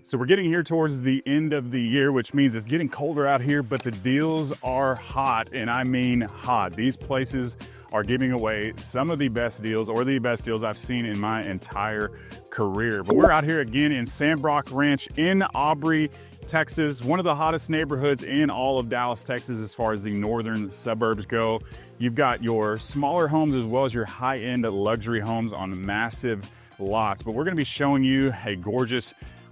So we're getting here towards the end of the year, which means it's getting colder out here, but the deals are hot, and I mean hot. These places are giving away some of the best deals, or the best deals I've seen in my entire career. But we're out here again in Sandbrook Ranch in Aubrey, Texas, one of the hottest neighborhoods in all of Dallas, Texas, as far as the northern suburbs go. You've got your smaller homes as well as your high-end luxury homes on massive lots. But we're gonna be showing you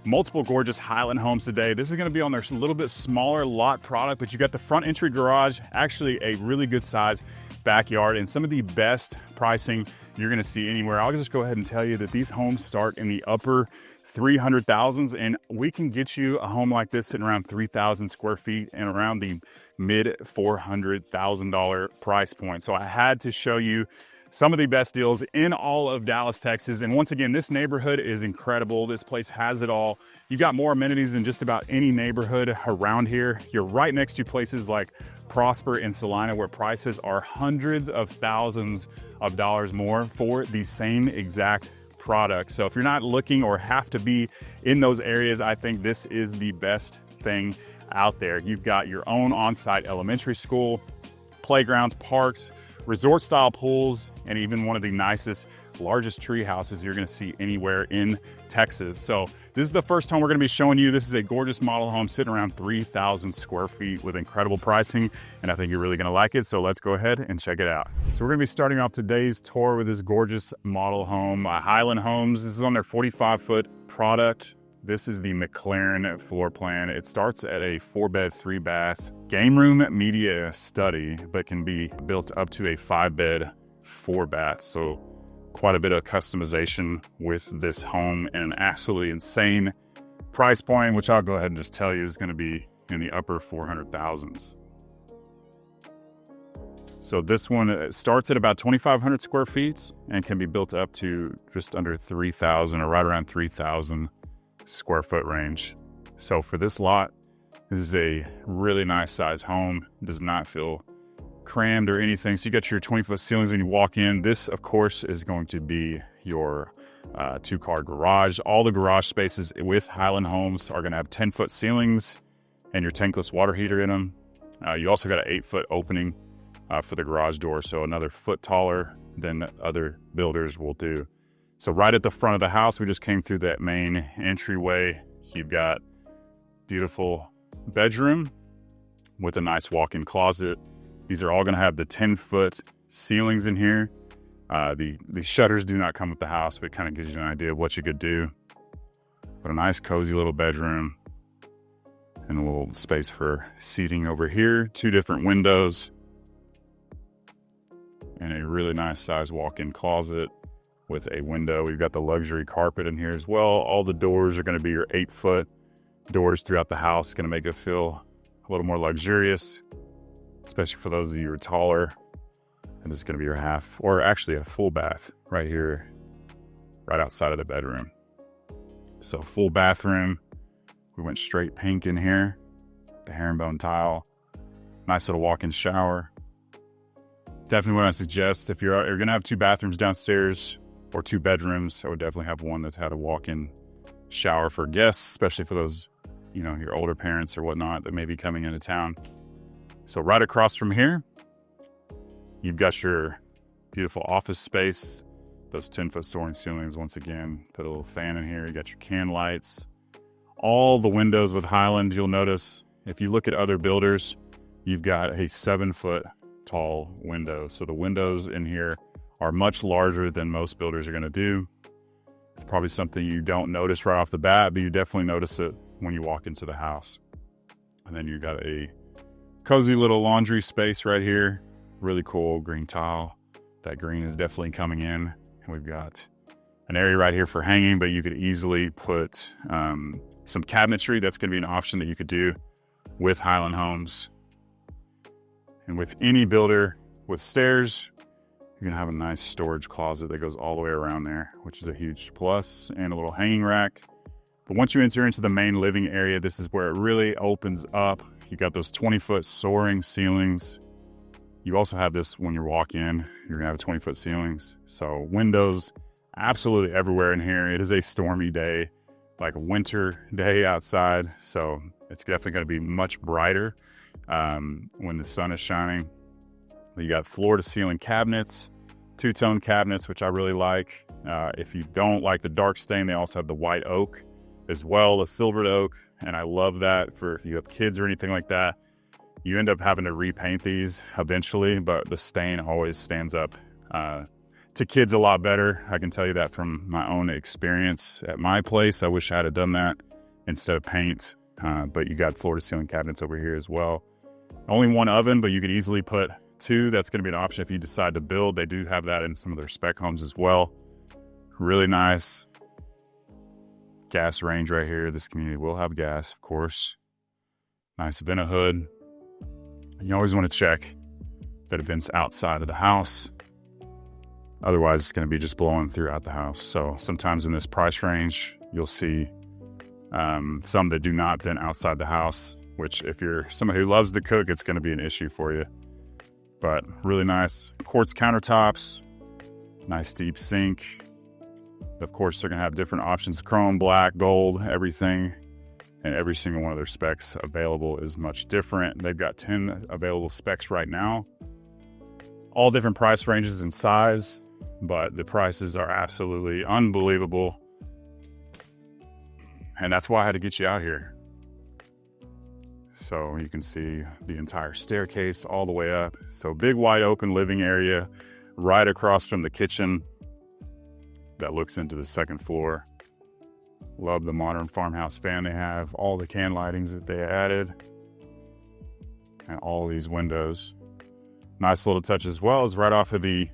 multiple gorgeous Highland homes today. This is gonna be on their little bit smaller lot product, but you got the front entry garage, actually a really good size backyard, and some of the best pricing you're gonna see anywhere. I'll just go ahead and tell you that these homes start in the upper 300,000s, and we can get you a home like this sitting around 3,000 square feet and around the mid $400,000 price point. So I had to show you some of the best deals in all of Dallas, Texas. And once again, this neighborhood is incredible. This place has it all. You've got more amenities than just about any neighborhood around here. You're right next to places like Prosper and Salina, where prices are hundreds of thousands of dollars more for the same exact product. So if you're not looking or have to be in those areas, I think this is the best thing out there. You've got your own on-site elementary school, playgrounds, parks, resort style pools, and even one of the nicest, largest tree houses you're gonna see anywhere in Texas. So this is the first home we're gonna be showing you. This is a gorgeous model home sitting around 3,000 square feet with incredible pricing, and I think you're really gonna like it. So let's go ahead and check it out. So we're gonna be starting off today's tour with this gorgeous model home, Highland Homes. This is on their 45-foot product. This is the McLaren floor plan. It starts at a 4-bed, 3-bath game room media study, but can be built up to a 5-bed, 4-bath. So quite a bit of customization with this home, and an absolutely insane price point, which I'll go ahead and just tell you is going to be in the upper 400,000s. So this one starts at about 2,500 square feet and can be built up to just under 3,000 or right around 3,000 square foot range. So for this lot, this is a really nice size home. It does not feel crammed or anything. So you got your 20-foot ceilings when you walk in. This, of course, is going to be your 2-car garage. All the garage spaces with Highland Homes are going to have 10-foot ceilings and your tankless water heater in them. You also got an 8-foot opening for the garage door, so another foot taller than other builders will do. So right at the front of the house, we just came through that main entryway. You've got beautiful bedroom with a nice walk-in closet. These are all going to have the 10-foot ceilings in here. The shutters do not come with the house, but it kind of gives you an idea of what you could do. But a nice cozy little bedroom and a little space for seating over here. 2 different windows and a really nice size walk-in closet with a window. We've got the luxury carpet in here as well. All the doors are going to be your 8-foot doors throughout the house. Going to make it feel a little more luxurious, especially for those of you who are taller. And this is going to be your half, or actually a full bath right here, right outside of the bedroom. So full bathroom. We went straight pink in here, the herringbone tile. Nice little walk-in shower. Definitely what I suggest, if you're going to have 2 bathrooms downstairs, or 2 bedrooms, I would definitely have one that's had a walk-in shower for guests, especially for those, your older parents or whatnot that may be coming into town. So right across from here, you've got your beautiful office space, those 10-foot soaring ceilings. Once again, put a little fan in here. You got your can lights. All the windows with Highland, you'll notice, if you look at other builders, you've got a 7-foot tall window. So the windows in here are much larger than most builders are going to do. It's probably something you don't notice right off the bat, but you definitely notice it when you walk into the house. And then you got a cozy little laundry space right here. Really cool green tile. That green is definitely coming in. And we've got an area right here for hanging, but you could easily put some cabinetry. That's going to be an option that you could do with Highland Homes. And with any builder with stairs, you're going to have a nice storage closet that goes all the way around there, which is a huge plus, and a little hanging rack. But once you enter into the main living area, this is where it really opens up. You got those 20-foot soaring ceilings. You also have this when you walk in, you're going to have 20-foot ceilings. So windows absolutely everywhere in here. It is a stormy day like a winter day outside. So it's definitely going to be much brighter when the sun is shining. You got floor to ceiling cabinets, two-tone cabinets, which I really like. If you don't like the dark stain, they also have the white oak as well, the silvered oak. And I love that for if you have kids or anything like that. You end up having to repaint these eventually, but the stain always stands up to kids a lot better. I can tell you that from my own experience at my place. I wish I had done that instead of paint, but you got floor to ceiling cabinets over here as well. Only one oven, but you could easily put two. That's going to be an option if you decide to build. They do have that in some of their spec homes as well. Really nice gas range right here. This community will have gas, of course. Nice vent hood. You always want to check that it vents outside of the house. Otherwise, it's going to be just blowing throughout the house. So sometimes in this price range, you'll see some that do not vent outside the house, which if you're somebody who loves to cook, it's going to be an issue for you. But really nice quartz countertops, nice deep sink. Of course, they're going to have different options, chrome, black, gold, everything. And every single one of their specs available is much different. They've got 10 available specs right now. All different price ranges and size, but the prices are absolutely unbelievable. And that's why I had to get you out here. So you can see the entire staircase all the way up. So big wide open living area right across from the kitchen that looks into the second floor. Love the modern farmhouse fan they have, all the can lightings that they added, and all these windows. Nice little touch as well is right off of the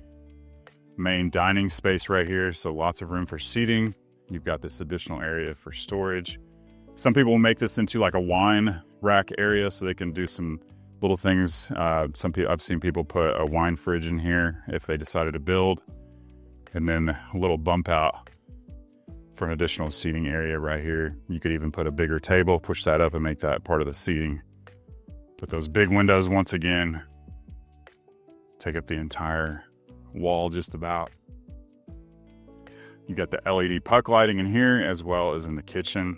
main dining space right here. So lots of room for seating. You've got this additional area for storage. Some people will make this into like a wine rack area so they can do some little things. I've seen people put a wine fridge in here if they decided to build, and then a little bump out for an additional seating area right here. You could even put a bigger table, push that up and make that part of the seating. But those big windows, once again, take up the entire wall just about. You got the LED puck lighting in here as well as in the kitchen.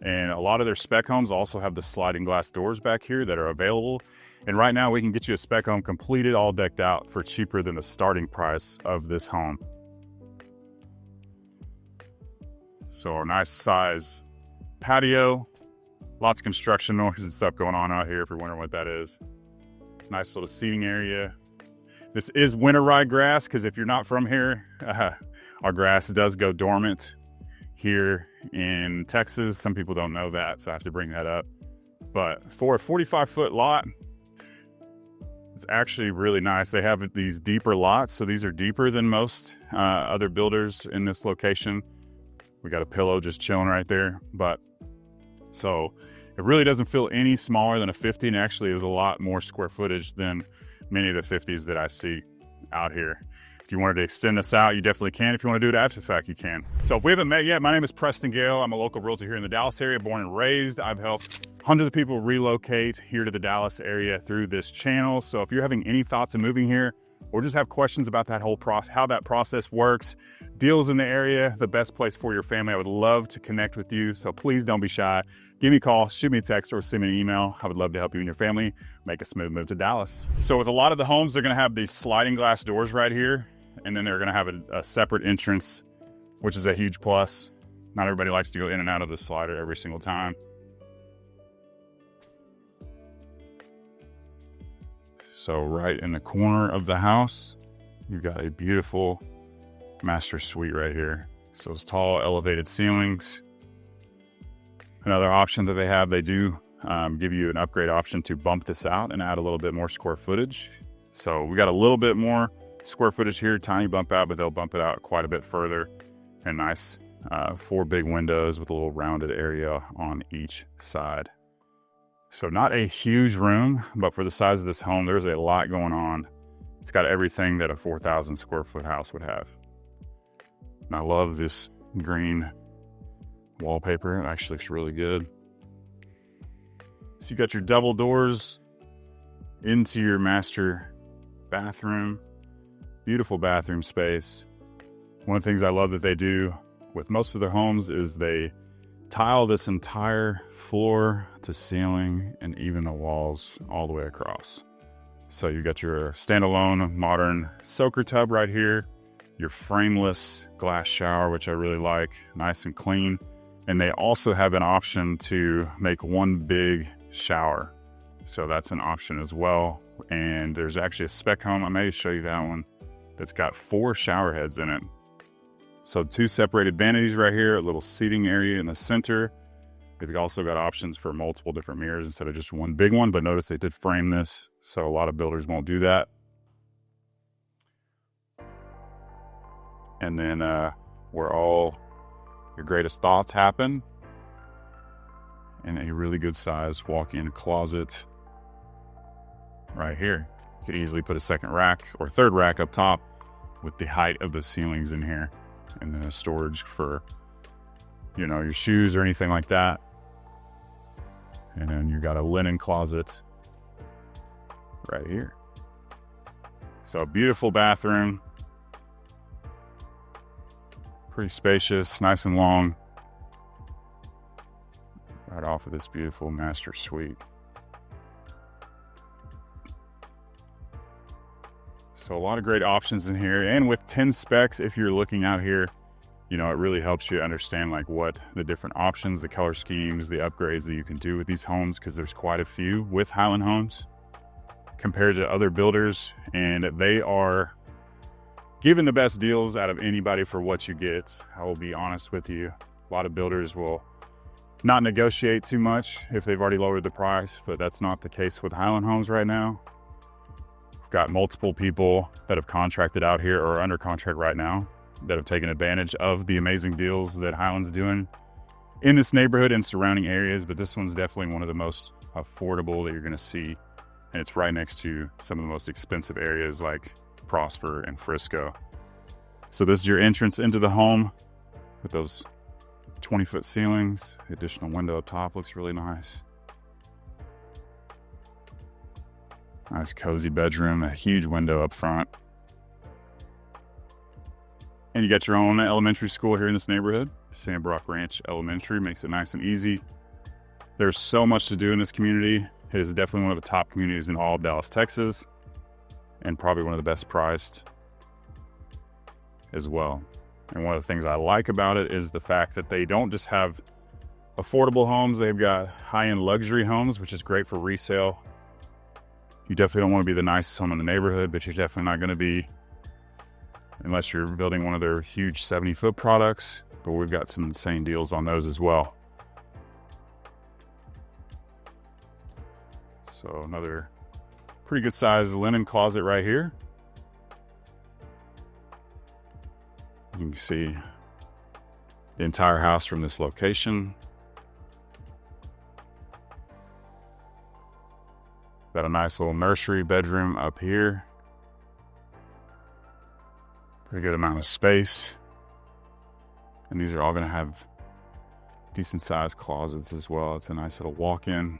And a lot of their spec homes also have the sliding glass doors back here that are available. And right now we can get you a spec home completed, all decked out for cheaper than the starting price of this home. So a nice size patio, lots of construction noise and stuff going on out here if you're wondering what that is. Nice little seating area. This is winter rye grass because if you're not from here, our grass does go dormant here in Texas. Some people don't know that, so I have to bring that up. But for a 45-foot lot, it's actually really nice. They have these deeper lots, so these are deeper than most other builders in this location. We got a pillow just chilling right there. But so it really doesn't feel any smaller than a 50, and actually is a lot more square footage than many of the 50s that I see out here. If you wanted to extend this out, you definitely can. If you want to do it after the fact, you can. So if we haven't met yet, my name is Preston Gale. I'm a local realtor here in the Dallas area, born and raised. I've helped hundreds of people relocate here to the Dallas area through this channel. So if you're having any thoughts of moving here, or just have questions about that whole process, how that process works, deals in the area, the best place for your family, I would love to connect with you. So please don't be shy. Give me a call, shoot me a text, or send me an email. I would love to help you and your family make a smooth move to Dallas. So with a lot of the homes, they're going to have these sliding glass doors right here, and then they're going to have a separate entrance, which is a huge plus. Not everybody likes to go in and out of the slider every single time. So right in the corner of the house, you've got a beautiful master suite right here. So it's tall, elevated ceilings. Another option that they have, they do give you an upgrade option to bump this out and add a little bit more square footage. So we got a little bit more square footage here, tiny bump out, but they'll bump it out quite a bit further. And nice 4 big windows with a little rounded area on each side. So not a huge room, but for the size of this home, there's a lot going on. It's got everything that a 4,000 square foot house would have. And I love this green wallpaper. It actually looks really good. So you got your double doors into your master bathroom. Beautiful bathroom space. One of the things I love that they do with most of their homes is they tile this entire floor to ceiling and even the walls all the way across. So you got your standalone modern soaker tub right here, your frameless glass shower, which I really like, nice and clean. And they also have an option to make one big shower. So that's an option as well. And there's actually a spec home, I may show you that one, that's got 4 shower heads in it. So 2 separated vanities right here, a little seating area in the center. They've also got options for multiple different mirrors instead of just one big one, but notice they did frame this, so a lot of builders won't do that. And then where all your greatest thoughts happen, and a really good size walk-in closet right here. You could easily put a second rack or third rack up top with the height of the ceilings in here, and then a storage for, you know, your shoes or anything like that. And then you got a linen closet right here. So a beautiful bathroom, pretty spacious, nice and long, right off of this beautiful master suite. So a lot of great options in here, and with 10 specs, if you're looking out here, you know, it really helps you understand like what the different options, the color schemes, the upgrades that you can do with these homes, because there's quite a few with Highland Homes compared to other builders, and they are giving the best deals out of anybody for what you get. I will be honest with you, a lot of builders will not negotiate too much if they've already lowered the price, but that's not the case with Highland Homes right now. We've got multiple people that have contracted out here or are under contract right now that have taken advantage of the amazing deals that Highland's doing in this neighborhood and surrounding areas, but this one's definitely one of the most affordable that you're gonna see, and it's right next to some of the most expensive areas like Prosper and Frisco. So this is your entrance into the home with those 20-foot ceilings. The additional window up top looks really nice. Nice cozy bedroom, a huge window up front. And you got your own elementary school here in this neighborhood. Sandbrook Ranch Elementary makes it nice and easy. There's so much to do in this community. It is definitely one of the top communities in all of Dallas, Texas, and probably one of the best priced as well. And one of the things I like about it is the fact that they don't just have affordable homes, they've got high-end luxury homes, which is great for resale. You definitely don't want to be the nicest home in the neighborhood, but you're definitely not going to be, unless you're building one of their huge 70-foot products, but we've got some insane deals on those as well. So another pretty good size linen closet right here. You can see the entire house from this location. Got a nice little nursery bedroom up here. Pretty good amount of space. And these are all going to have decent sized closets as well. It's a nice little walk-in.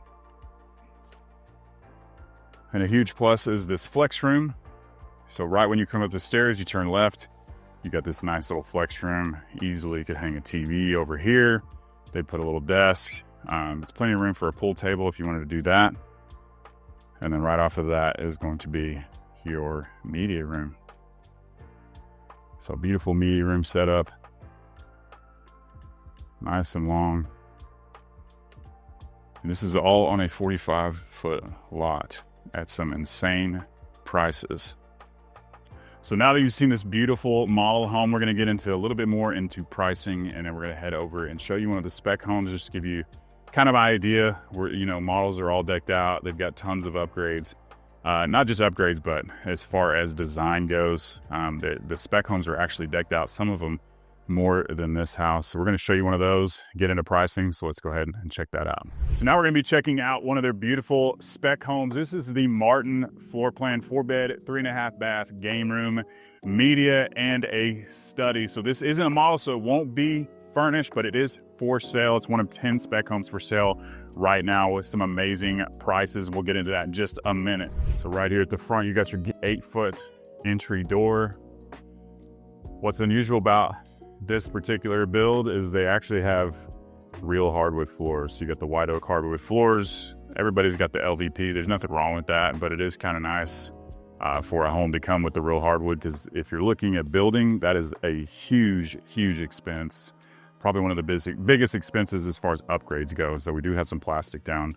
And a huge plus is this flex room. So right when you come up the stairs, you turn left. You got this nice little flex room. Easily could hang a TV over here. They put a little desk. It's plenty of room for a pool table if you wanted to do that. And then right off of that is going to be your media room. So beautiful media room setup. Nice and long. And this is all on a 45-foot lot at some insane prices. So now that you've seen this beautiful model home, we're going to get into a little bit more into pricing, and then we're going to head over and show you one of the spec homes just to give you kind of an idea where, you know, models are all decked out. They've got tons of upgrades. Not just upgrades, but as far as design goes, the spec homes are actually decked out, some of them more than this house. So we're going to show you one of those, get into pricing. So let's go ahead and check that out. So now we're going to be checking out one of their beautiful spec homes. This is the Martin floor plan, 4-bed, 3.5 bath, game room, media, and a study. So this isn't a model, so it won't be furnished, but it is for sale. It's one of 10 spec homes for sale right now with some amazing prices. We'll get into that in just a minute. So right here at the front, you got your 8-foot entry door. What's unusual about this particular build is they actually have real hardwood floors. So you got the white oak hardwood floors. Everybody's got the LVP. There's nothing wrong with that, but it is kind of nice for a home to come with the real hardwood, because if you're looking at building, that is a huge expense. Probably one of the biggest expenses as far as upgrades go. So we do have some plastic down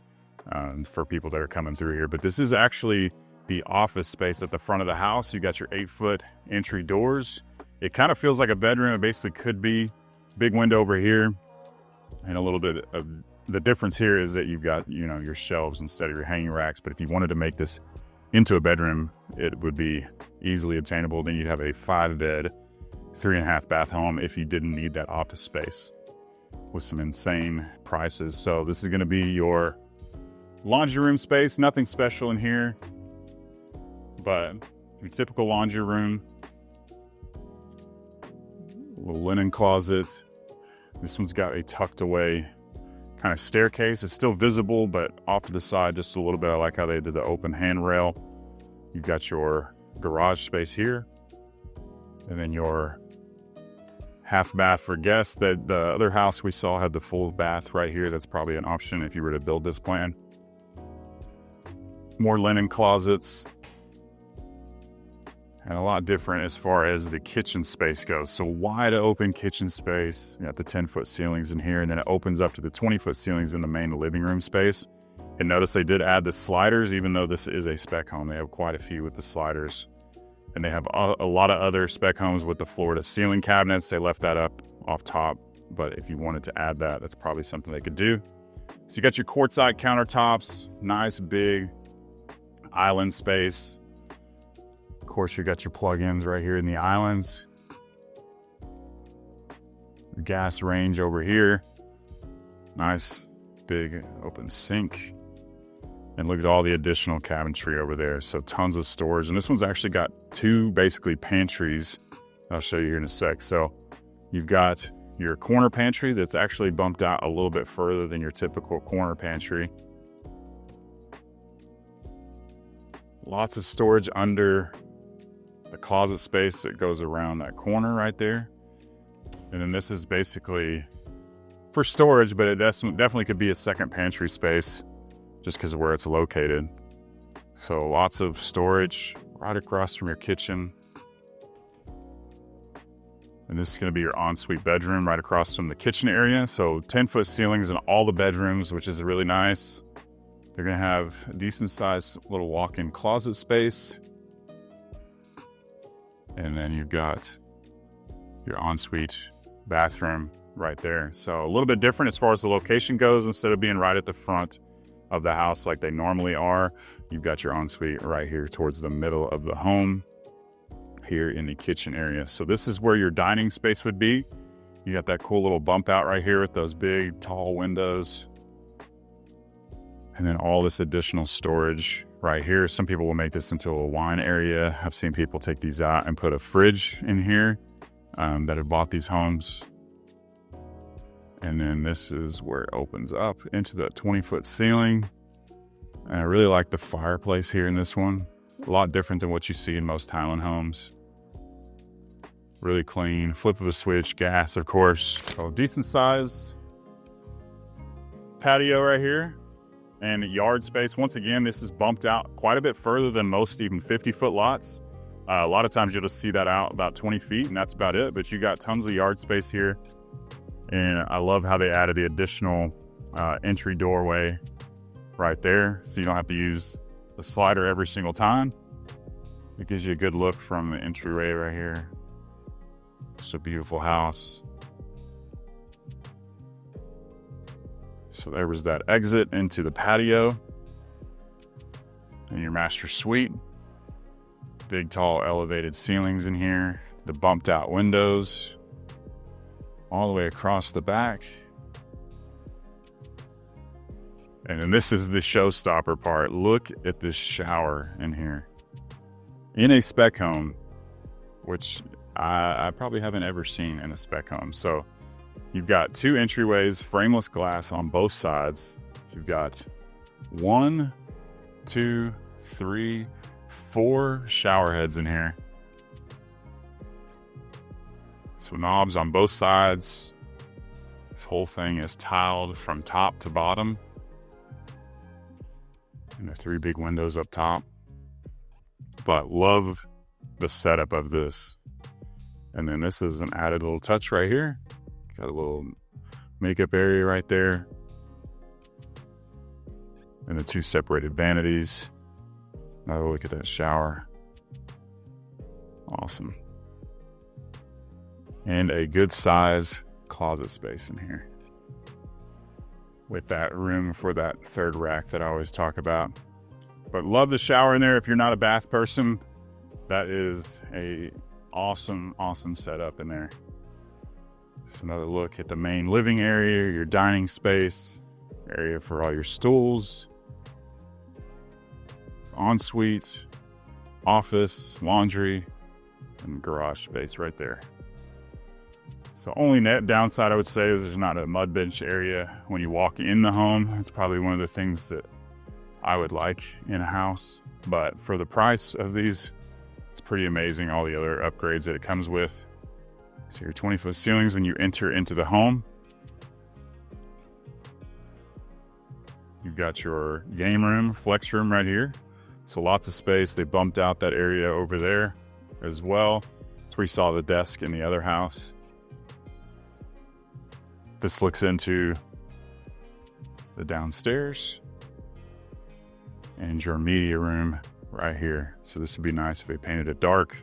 for people that are coming through here. But this is actually the office space at the front of the house. You got your 8-foot entry doors. It kind of feels like a bedroom. It basically could be. Big window over here. And a little bit of the difference here is that you've got, your shelves instead of your hanging racks. But if you wanted to make this into a bedroom, it would be easily obtainable. Then you'd have a 5-bed, 3.5 bath home if you didn't need that office space, with some insane prices. So this is going to be your laundry room space. Nothing special in here, but your typical laundry room. Little linen closet. This one's got a tucked away kind of staircase. It's still visible, but off to the side just a little bit. I like how they did the open handrail. You've got your garage space here, and then your half bath for guests. The other house we saw had the full bath right here. That's probably an option if you were to build this plan. More linen closets, and a lot different as far as the kitchen space goes. So wide open kitchen space. You got the 10-foot ceilings in here, and then it opens up to the 20-foot ceilings in the main living room space. And notice they did add the sliders, even though this is a spec home. They have quite a few with the sliders. And they have a lot of other spec homes with the floor to ceiling cabinets. They left that up off top, but if you wanted to add that, that's probably something they could do. So you got your quartzite countertops, nice big island space. Of course, you got your plug-ins right here in the islands. Gas range over here. Nice big open sink. And look at all the additional cabinetry over there. So tons of storage. And this one's actually got 2 basically pantries. I'll show you here in a sec. So you've got your corner pantry that's actually bumped out a little bit further than your typical corner pantry. Lots of storage under the closet space that goes around that corner right there. And then this is basically for storage, but it definitely could be a second pantry space just because of where it's located. So lots of storage right across from your kitchen. And this is going to be your ensuite bedroom right across from the kitchen area. So 10-foot ceilings in all the bedrooms, which is really nice. They're going to have a decent sized little walk-in closet space. And then you've got your ensuite bathroom right there. So a little bit different as far as the location goes. Instead of being right at the front of the house like they normally are, you've got your ensuite right here towards the middle of the home here in the kitchen area. So this is where your dining space would be. You got that cool little bump out right here with those big tall windows. And then all this additional storage right here. Some people will make this into a wine area. I've seen people take these out and put a fridge in here that have bought these homes. And then this is where it opens up into the 20-foot ceiling. And I really like the fireplace here in this one. A lot different than what you see in most Highland homes. Really clean. Flip of a switch, gas, of course. So decent size patio right here. And yard space. Once again, this is bumped out quite a bit further than most even 50-foot lots. A lot of times you'll just see that out about 20 feet, and that's about it. But you got tons of yard space here. And I love how they added the additional entry doorway right there. So you don't have to use the slider every single time. It gives you a good look from the entryway right here. It's a beautiful house. So there was that exit into the patio and your master suite. Big, tall, elevated ceilings in here. The bumped out windows all the way across the back. And then this is the showstopper part. Look at this shower in here. In a spec home, which I probably haven't ever seen in a spec home. So you've got 2 entryways, frameless glass on both sides. You've got 1, 2, 3, 4 shower heads in here. So knobs on both sides. This whole thing is tiled from top to bottom. And the 3 big windows up top. But love the setup of this. And then this is an added little touch right here. Got a little makeup area right there. And the 2 separated vanities. Another look at that shower. Awesome. And a good size closet space in here. With that room for that 3rd rack that I always talk about. But love the shower in there. If you're not a bath person, that is a awesome setup in there. Just another look at the main living area, your dining space, area for all your stools, ensuite, office, laundry, and garage space right there. So only net downside I would say is there's not a mud bench area when you walk in the home. It's probably one of the things that I would like in a house. But for the price of these, it's pretty amazing, all the other upgrades that it comes with. So your 20-foot ceilings when you enter into the home. You've got your game room, flex room right here. So lots of space. They bumped out that area over there as well. That's where you saw the desk in the other house. This looks into the downstairs and your media room right here. So this would be nice if they painted it dark,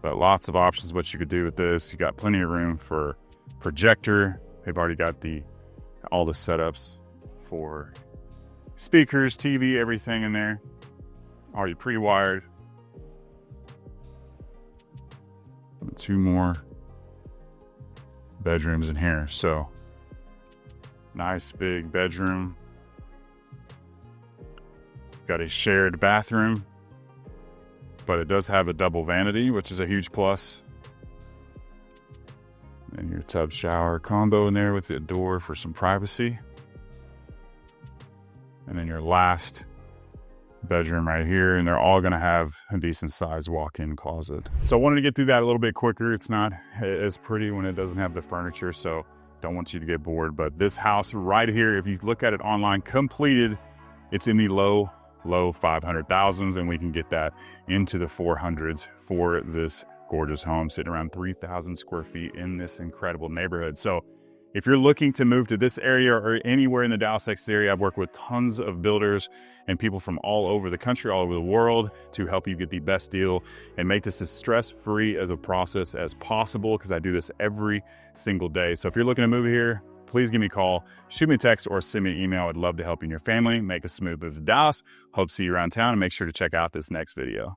but lots of options what you could do with this. You got plenty of room for projector. They've already got all the setups for speakers, TV, everything in there. Already pre-wired. 2 more bedrooms in here. So nice big bedroom. Got a shared bathroom, but it does have a double vanity, which is a huge plus. And your tub shower combo in there with the door for some privacy. And then your last bedroom right here, and they're all going to have a decent sized walk-in closet. So I wanted to get through that a little bit quicker. It's not as pretty when it doesn't have the furniture, so don't want you to get bored. But this house right here, if you look at it online, completed, it's in the low 500,000s, and we can get that into the 400s for this gorgeous home sitting around 3,000 square feet in this incredible neighborhood. So if you're looking to move to this area or anywhere in the Dallas, Texas area, I've worked with tons of builders and people from all over the country, all over the world to help you get the best deal and make this as stress-free as a process as possible, because I do this every single day. So if you're looking to move here, please give me a call, shoot me a text, or send me an email. I'd love to help you and your family make a smooth move to Dallas. Hope to see you around town, and make sure to check out this next video.